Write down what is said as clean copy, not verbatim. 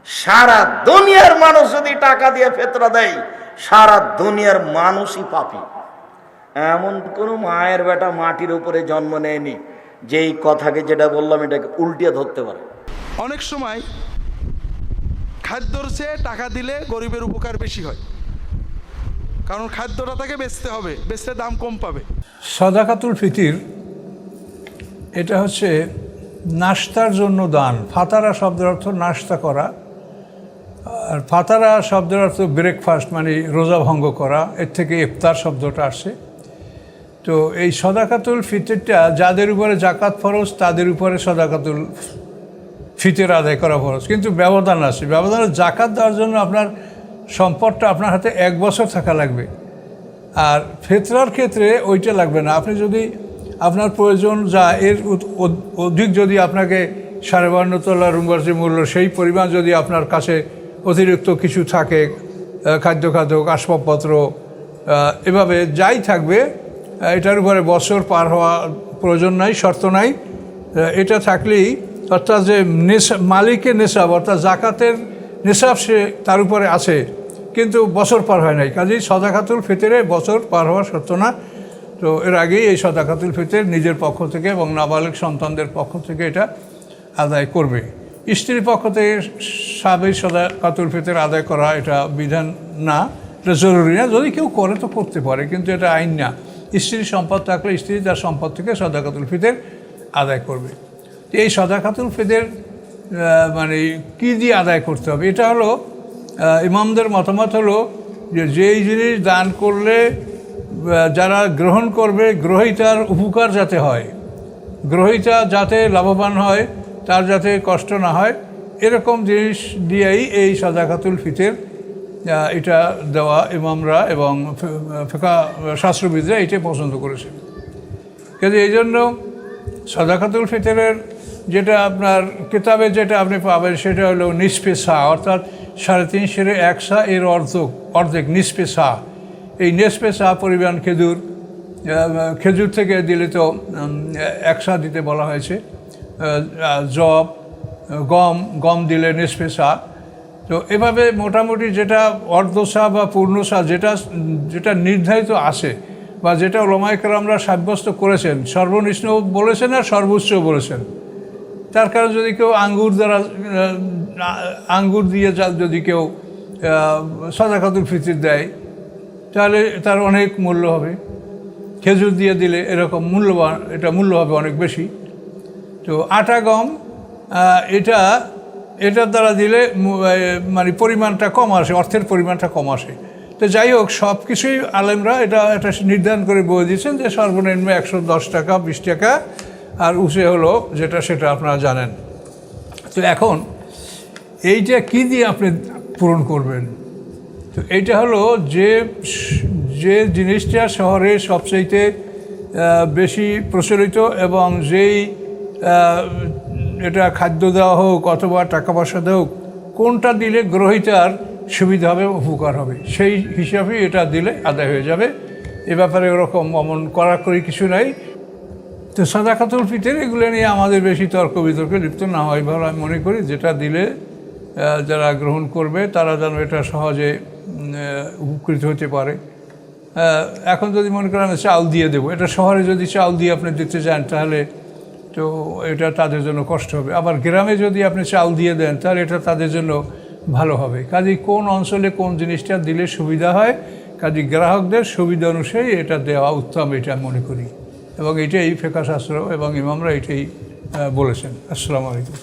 সারা দুনিয়ার মানুষ যদি টাকা দিয়ে ফিতরা দেয়, সারা দুনিয়ার মানুষই পাপী। এমন কোন মায়ের বেটা মাটির উপরে জন্ম নেয়নি যেই কথাকে যেটা বললাম এটাকে উল্টিয়ে ধরতে পারে। অনেক সময় খাদ্যর চেয়ে টাকা দিলে গরিবের উপকার বেশি হয়, কারণ খাদ্যটা তাকে বেচতে হবে, বেচতে দাম কম পাবে। সাদাকাতুল ফিতির এটা হচ্ছে নাস্তার জন্য দান। ফাতারা শব্দের অর্থ নাস্তা করা, আর ফাতারা শব্দের অর্থ ব্রেকফাস্ট, মানে রোজা ভঙ্গ করা। এর থেকে ইফতার শব্দটা আসছে। তো এই সাদাকাতুল ফিতরটা যাদের উপরে জাকাত ফরজ তাদের উপরে সাদাকাতুল ফিতর আদায় করা ফরজ, কিন্তু ব্যবধান আছে। ব্যবধানে জাকাত দেওয়ার জন্য আপনার সম্পদটা আপনার হাতে 1 বছর থাকা লাগবে, আর ফিতরার ক্ষেত্রে ওইটা লাগবে না। আপনি যদি আপনার প্রয়োজন যা এর অধিক যদি আপনাকে 52 তোলা রুমবার্জি মূল্য সেই পরিমাণ যদি আপনার কাছে অতিরিক্ত কিছু থাকে, খাদ্য আসবাবপত্র এভাবে যাই থাকবে, এটার উপরে বছর পার হওয়া প্রয়োজন নাই, শর্ত নাই। এটা থাকলেই, অর্থাৎ যে মালিকের নেশাব অর্থাৎ জাকাতের নেশাব সে তার উপরে আছে, কিন্তু বছর পার হয় নাই, কাজেই সাদাকাতুল ফিতরে বছর পার হওয়া শর্ত না। তো এর আগেই এই সাদাকাতুল ফিতর নিজের পক্ষ থেকে এবং নাবালিগ সন্তানদের পক্ষ থেকে এটা আদায় করবে। স্ত্রীর পক্ষ থেকে সাবেক সাদাকাতুল ফিতর আদায় করা এটা বিধান না, এটা জরুরি না। যদি কেউ করে তো করতে পারে, কিন্তু এটা আইন না। স্ত্রীর সম্পদ থাকলে স্ত্রী তার সম্পদ থেকে সাদাকাতুল ফিতর আদায় করবে। এই সাদাকাতুল ফিতর মানে কী দিয়ে আদায় করতে হবে, এটা হলো ইমামদের মতামত হলো যে যেই জিনিস দান করলে যারা গ্রহণ করবে গ্রহীতার উপকার যাতে হয়, গ্রহীতা যাতে লাভবান হয়, তার যাতে কষ্ট না হয়, এরকম জিনিস দিয়েই এই সাদাকাতুল ফিতর এটা দেওয়া ইমামরা এবং ফিকহ শাস্ত্রবিদরা এটাই পছন্দ করেছে। কিন্তু এই জন্য সাদাকাতুল ফিতরের যেটা আপনার কিতাবে যেটা আপনি পাবেন সেটা হলো নিসফে সা, অর্থাৎ 3.5 1 সা এর অর্ধেক নিসফে সা। এই নিসফে সা পরিমাণ খেজুর থেকে দিলে তো 1 সা দিতে বলা হয়েছে। জব, গম দিলে নিসফে সা। তো এভাবে মোটামুটি যেটা অর্ধ সা বা পূর্ণ সা যেটা নির্ধারিত আছে বা যেটা ওলামায়ে কেরামরা সাব্যস্ত করেছেন, সর্বনিম্ন বলেছেন আর সর্বোচ্চ বলেছেন। তার কারণ যদি কেউ আঙ্গুর দিয়ে যদি কেউ সাদাকাতুল ফিতর দেয় তাহলে তার অনেক মূল্য হবে। খেজুর দিয়ে দিলে এরকম মূল্যবান, এটা মূল্য হবে অনেক বেশি। তো আটা গম এটার দ্বারা দিলে মানে পরিমাণটা কম আসে, অর্থের পরিমাণটা কম আসে। তো যাই হোক, সব কিছুই আলেমরা এটা নির্ধারণ করে বলে দিয়েছেন যে সর্বনিম্ন 110 টাকা 20 টাকা, আর উঁচে হলো সেটা আপনারা জানেন। তো এখন এইটা কী দিয়ে আপনি পূরণ করবেন? তো এইটা হলো যে জিনিসটা শহরে সবচাইতে বেশি প্রচলিত এবং যেই এটা খাদ্য দেওয়া হোক অথবা টাকা পয়সা দেওয়া হোক, কোনটা দিলে গ্রহীতার সুবিধা হবে, উপকার হবে, সেই হিসাবেই এটা দিলে আদায় হয়ে যাবে। এ ব্যাপারে ওরকম অমন কড়াকড়ি কিছু নাই। তো সাদাকাতুল ফিতর এগুলো নিয়ে আমাদের বেশি তর্ক বিতর্কে লিপ্ত না হয় ভালো আমি মনে করি। যেটা দিলে যারা গ্রহণ করবে তারা যেন এটা সহজে উপকৃত হতে পারে। এখন যদি মনে করেন আমি চাল দিয়ে দেবো, এটা শহরে যদি চাল দিয়ে আপনি দিতে চান তাহলে তো এটা তাদের জন্য কষ্ট হবে। আবার গ্রামে যদি আপনি চাল দিয়ে দেন তাহলে এটা তাদের জন্য ভালো হবে। কাজেই কোন অঞ্চলে কোন জিনিসটা দিলে সুবিধা হয়, কাজেই গ্রাহকদের সুবিধা অনুযায়ী এটা দেওয়া উত্তম, এটা মনে করি। এবং এটাই ফিকহ শাস্ত্র এবং ইমামরা এটাই বলেছেন। আসসালামু আলাইকুম।